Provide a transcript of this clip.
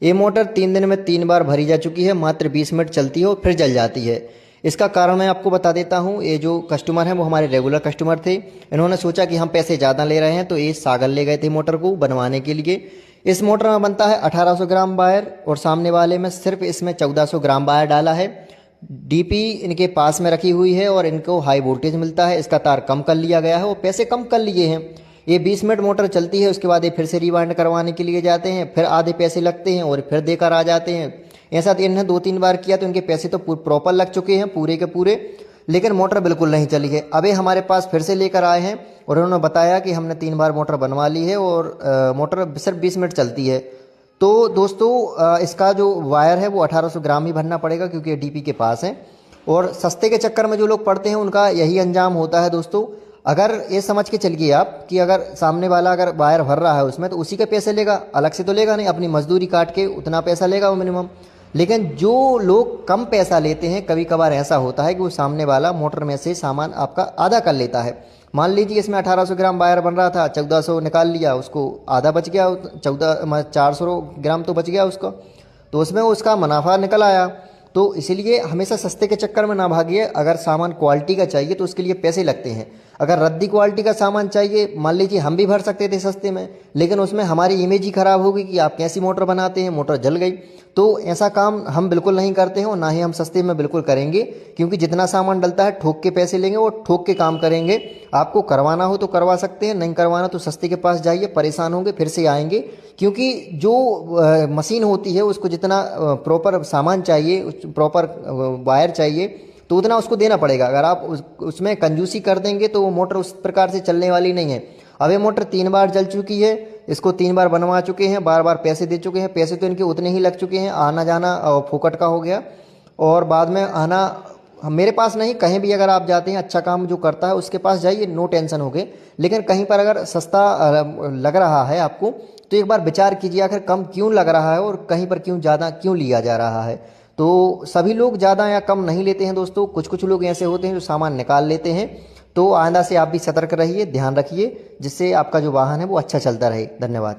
ये मोटर 3 दिन में 3 बार भरी जा चुकी है, मात्र 20 मिनट चलती है और फिर जल जाती है। इसका कारण मैं आपको बता देता हूँ। ये जो कस्टमर हैं वो हमारे रेगुलर कस्टमर थे। इन्होंने सोचा कि हम पैसे ज़्यादा ले रहे हैं, तो ये सागर ले गए थे मोटर को बनवाने के लिए। इस मोटर में बनता है 1800 ग्राम वायर और सामने वाले में सिर्फ इसमें 1400 ग्राम वायर डाला है। डीपी इनके पास में रखी हुई है और इनको हाई वोल्टेज मिलता है। इसका तार कम कर लिया गया है और पैसे कम कर लिए हैं। ये 20 मिनट मोटर चलती है, उसके बाद ये फिर से रिवाइंड करवाने के लिए जाते हैं, फिर आधे पैसे लगते हैं और फिर देकर आ जाते हैं। ऐसा तो इन्हें 2-3 बार किया तो इनके पैसे तो प्रॉपर लग चुके हैं पूरे के पूरे, लेकिन मोटर बिल्कुल नहीं चली है। अब ये हमारे पास फिर से लेकर आए हैं और उन्होंने बताया कि हमने 3 बार मोटर बनवा ली है और मोटर सिर्फ 20 मिनट चलती है। तो दोस्तों इसका जो वायर है वो 1800 ग्राम ही भरना पड़ेगा, क्योंकि डीपी के पास है। और सस्ते के चक्कर में जो लोग पड़ते हैं उनका यही अंजाम होता है दोस्तों। अगर ये समझ के चलिए आप कि अगर सामने वाला अगर वायर भर रहा है उसमें, तो उसी के पैसे लेगा, अलग से तो लेगा नहीं, अपनी मजदूरी काट के उतना पैसा लेगा वो मिनिमम। लेकिन जो लोग कम पैसा लेते हैं, कभी कभार ऐसा होता है कि वो सामने वाला मोटर में से सामान आपका आधा कर लेता है। मान लीजिए इसमें 1800 ग्राम वायर बन रहा था, 1400 निकाल लिया, उसको आधा बच गया, 400 ग्राम तो बच गया उसका, तो उसमें उसका मुनाफा निकल आया। तो इसीलिए हमेशा सस्ते के चक्कर में ना भागिए। अगर सामान क्वालिटी का चाहिए तो उसके लिए पैसे लगते हैं। अगर रद्दी क्वालिटी का सामान चाहिए, मान लीजिए हम भी भर सकते थे सस्ते में, लेकिन उसमें हमारी इमेज ही खराब होगी कि आप कैसी मोटर बनाते हैं, मोटर जल गई। तो ऐसा काम हम बिल्कुल नहीं करते हैं और ना ही हम सस्ते में बिल्कुल करेंगे, क्योंकि जितना सामान डलता है ठोक के पैसे लेंगे और ठोक के काम करेंगे। आपको करवाना हो तो करवा सकते हैं, नहीं करवाना तो सस्ते के पास जाइए, परेशान होंगे फिर से आएंगे। क्योंकि जो मशीन होती है उसको जितना प्रॉपर सामान चाहिए, प्रॉपर वायर चाहिए, तो उतना उसको देना पड़ेगा। अगर आप उसमें कंजूसी कर देंगे तो वो मोटर उस प्रकार से चलने वाली नहीं है। अब ये मोटर 3 बार जल चुकी है, इसको 3 बार बनवा चुके हैं, बार बार पैसे दे चुके हैं, पैसे तो इनके उतने ही लग चुके हैं, आना जाना फोकट का हो गया। और बाद में आना मेरे पास नहीं, कहीं भी अगर आप जाते हैं अच्छा काम जो करता है उसके पास जाइए, नो टेंशन हो गए। लेकिन कहीं पर अगर सस्ता लग रहा है आपको, तो एक बार विचार कीजिए आखिर कम क्यों लग रहा है और कहीं पर क्यों ज़्यादा क्यों लिया जा रहा है। तो सभी लोग ज़्यादा या कम नहीं लेते हैं दोस्तों, कुछ कुछ लोग ऐसे होते हैं जो सामान निकाल लेते हैं। तो आइंदा से आप भी सतर्क रहिए, ध्यान रखिए, जिससे आपका जो वाहन है वो अच्छा चलता रहे। धन्यवाद।